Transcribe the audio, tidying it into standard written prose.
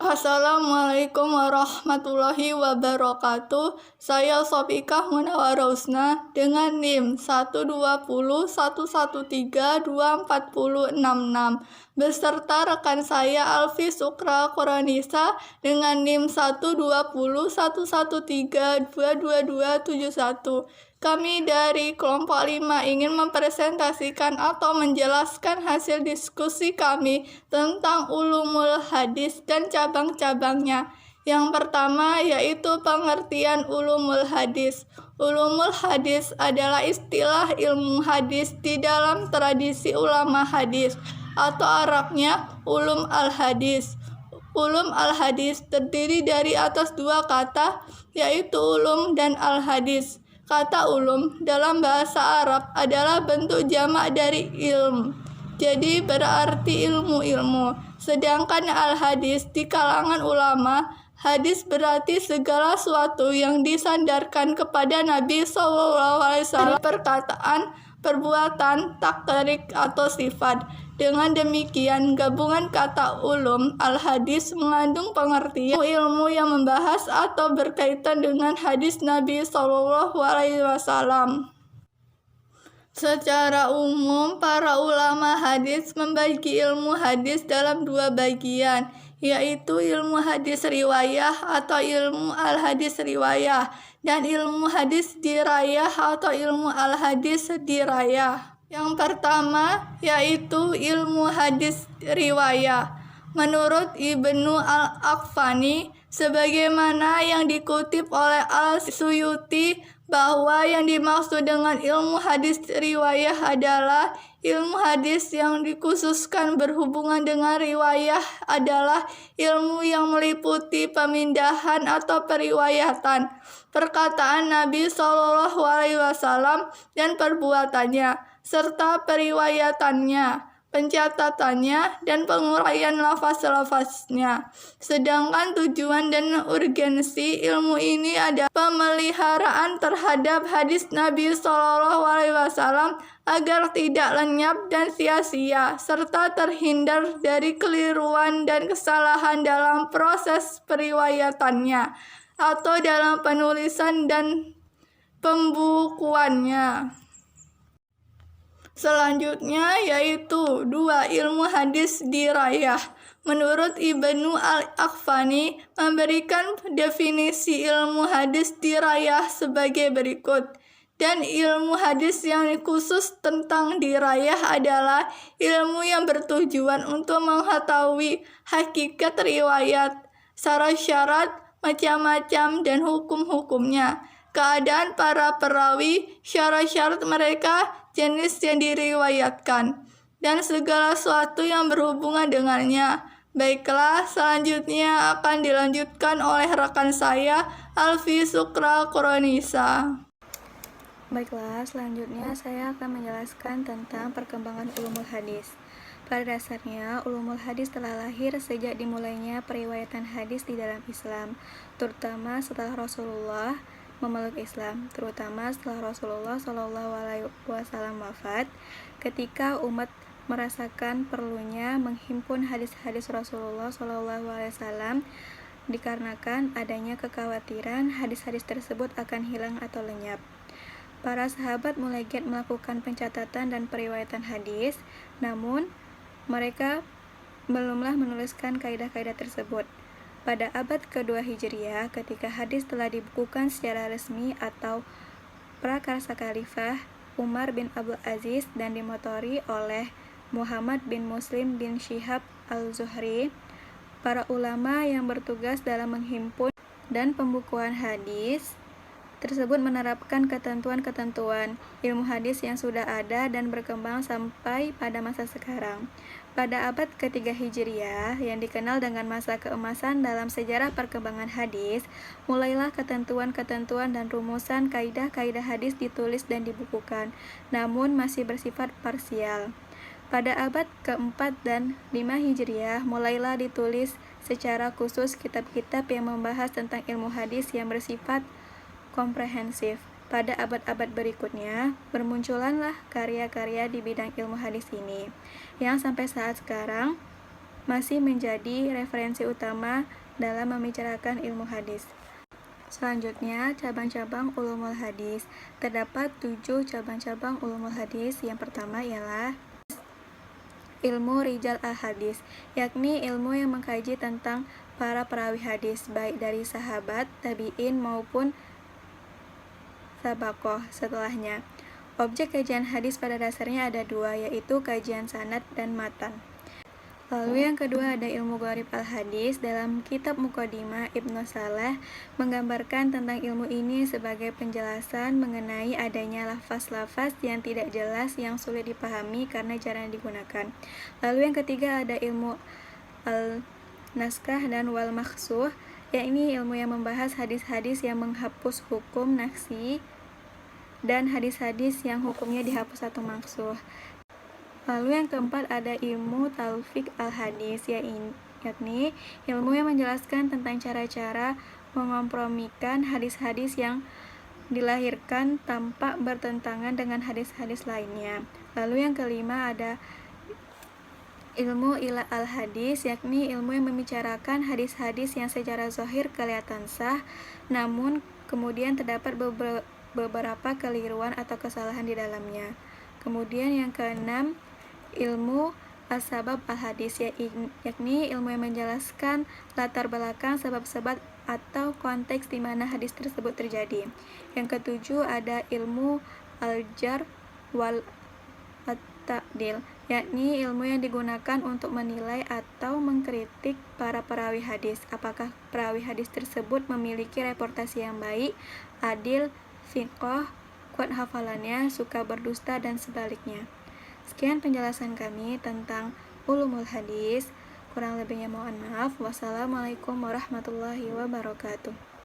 Assalamualaikum warahmatullahi wabarakatuh. Saya Sofika Munawar Husna dengan NIM 12011324066 beserta rekan saya Alfi Sukra Koranisa dengan NIM 12011322271. Kami dari kelompok 5 ingin mempresentasikan atau menjelaskan hasil diskusi kami tentang ulumul hadis dan cabang-cabangnya. Yang pertama yaitu pengertian ulumul hadis. Ulumul hadis adalah istilah ilmu hadis di dalam tradisi ulama hadis atau Arabnya ulum al-hadis. Ulum al-hadis terdiri dari atas dua kata yaitu ulum dan al-hadis. Kata ulum dalam bahasa Arab adalah bentuk jamak dari ilm, jadi berarti ilmu-ilmu. Sedangkan al-hadis di kalangan ulama, hadis berarti segala sesuatu yang disandarkan kepada Nabi SAW, perkataan, perbuatan, takrik atau sifat. Dengan demikian, gabungan kata ulum al-hadis mengandung pengertian ilmu yang membahas atau berkaitan dengan hadis Nabi SAW. Secara umum, para ulama hadis membagi ilmu hadis dalam dua bagian, yaitu ilmu hadis riwayah atau ilmu al-hadis riwayah, dan ilmu hadis dirayah atau ilmu al-hadis dirayah. Yang pertama yaitu ilmu hadis riwayah. Menurut Ibnu al-Aqfani, sebagaimana yang dikutip oleh Al-Suyuti, bahwa yang dimaksud dengan ilmu hadis riwayah adalah ilmu hadis yang dikhususkan berhubungan dengan riwayah adalah ilmu yang meliputi pemindahan atau periwayatan perkataan Nabi SAW dan perbuatannya, serta periwayatannya, pencatatannya, dan penguraian lafaz-lafaznya. Sedangkan tujuan dan urgensi ilmu ini adalah pemeliharaan terhadap hadis Nabi SAW agar tidak lenyap dan sia-sia, serta terhindar dari keliruan dan kesalahan dalam proses periwayatannya atau dalam penulisan dan pembukuannya. Selanjutnya yaitu dua ilmu hadis dirayah. Menurut Ibnu al-Aqfani memberikan definisi ilmu hadis dirayah sebagai berikut. Dan ilmu hadis yang khusus tentang dirayah adalah ilmu yang bertujuan untuk mengetahui hakikat riwayat, syarat-syarat, macam-macam, dan hukum-hukumnya, keadaan para perawi, syarat-syarat mereka, jenis yang diriwayatkan, dan segala sesuatu yang berhubungan dengannya. Baiklah, selanjutnya akan dilanjutkan oleh rekan saya, Alfi Sukra Koronisa. Baiklah, selanjutnya saya akan menjelaskan tentang perkembangan ulumul hadis. Pada dasarnya, ulumul hadis telah lahir sejak dimulainya periwayatan hadis di dalam Islam, terutama setelah Rasulullah memeluk Islam, terutama setelah Rasulullah SAW wafat. Ketika umat merasakan perlunya menghimpun hadis-hadis Rasulullah SAW dikarenakan adanya kekhawatiran hadis-hadis tersebut akan hilang atau lenyap. Para sahabat mulai giat melakukan pencatatan dan periwayatan hadis, namun mereka belumlah menuliskan kaidah-kaidah tersebut. Pada abad kedua Hijriah, ketika hadis telah dibukukan secara resmi atau prakarsa khalifah Umar bin Abdul Aziz dan dimotori oleh Muhammad bin Muslim bin Syihab al-Zuhri, para ulama yang bertugas dalam menghimpun dan pembukuan hadis tersebut menerapkan ketentuan-ketentuan ilmu hadis yang sudah ada dan berkembang sampai pada masa sekarang. Pada abad ketiga Hijriah, yang dikenal dengan masa keemasan dalam sejarah perkembangan hadis, mulailah ketentuan-ketentuan dan rumusan kaidah-kaidah hadis ditulis dan dibukukan, namun masih bersifat parsial. Pada abad keempat dan 5 Hijriah, mulailah ditulis secara khusus kitab-kitab yang membahas tentang ilmu hadis yang bersifat komprehensif. Pada abad-abad berikutnya, bermunculanlah karya-karya di bidang ilmu hadis ini, yang sampai saat sekarang masih menjadi referensi utama dalam membicarakan ilmu hadis. Selanjutnya, cabang-cabang ulumul hadis. Terdapat 7 cabang-cabang ulumul hadis. Yang pertama ialah ilmu rijal al-hadis, yakni ilmu yang mengkaji tentang para perawi hadis, baik dari sahabat, tabi'in maupun sabaqoh setelahnya. Objek kajian hadis pada dasarnya ada 2, yaitu kajian sanad dan matan. Lalu yang kedua ada ilmu gharib al-hadis. Dalam kitab Muqaddimah, Ibnu Salah menggambarkan tentang ilmu ini sebagai penjelasan mengenai adanya lafaz-lafaz yang tidak jelas yang sulit dipahami karena jarang digunakan. Lalu yang ketiga ada ilmu al-naskah dan wal-makhsuh, yakni ilmu yang membahas hadis-hadis yang menghapus hukum naskhi dan hadis-hadis yang hukumnya dihapus atau makhsuh. Lalu yang keempat ada ilmu talfiq al-hadis, yakni ilmu yang menjelaskan tentang cara-cara mengompromikan hadis-hadis yang dilahirkan tanpa bertentangan dengan hadis-hadis lainnya. Lalu yang kelima ada ilmu ila al-hadis, yakni ilmu yang membicarakan hadis-hadis yang secara zahir kelihatan sah, namun kemudian terdapat beberapa keliruan atau kesalahan di dalamnya. Kemudian yang keenam, ilmu as-sabab al-hadis, yakni ilmu yang menjelaskan latar belakang sebab-sebab atau konteks di mana hadis tersebut terjadi. Yang ketujuh ada ilmu al-jar wal at-ta'dil, yakni ilmu yang digunakan untuk menilai atau mengkritik para perawi hadis. Apakah perawi hadis tersebut memiliki reputasi yang baik, adil, thiqah, kuat hafalannya, suka berdusta, dan sebaliknya. Sekian penjelasan kami tentang ulumul hadis. Kurang lebihnya mohon maaf. Wassalamualaikum warahmatullahi wabarakatuh.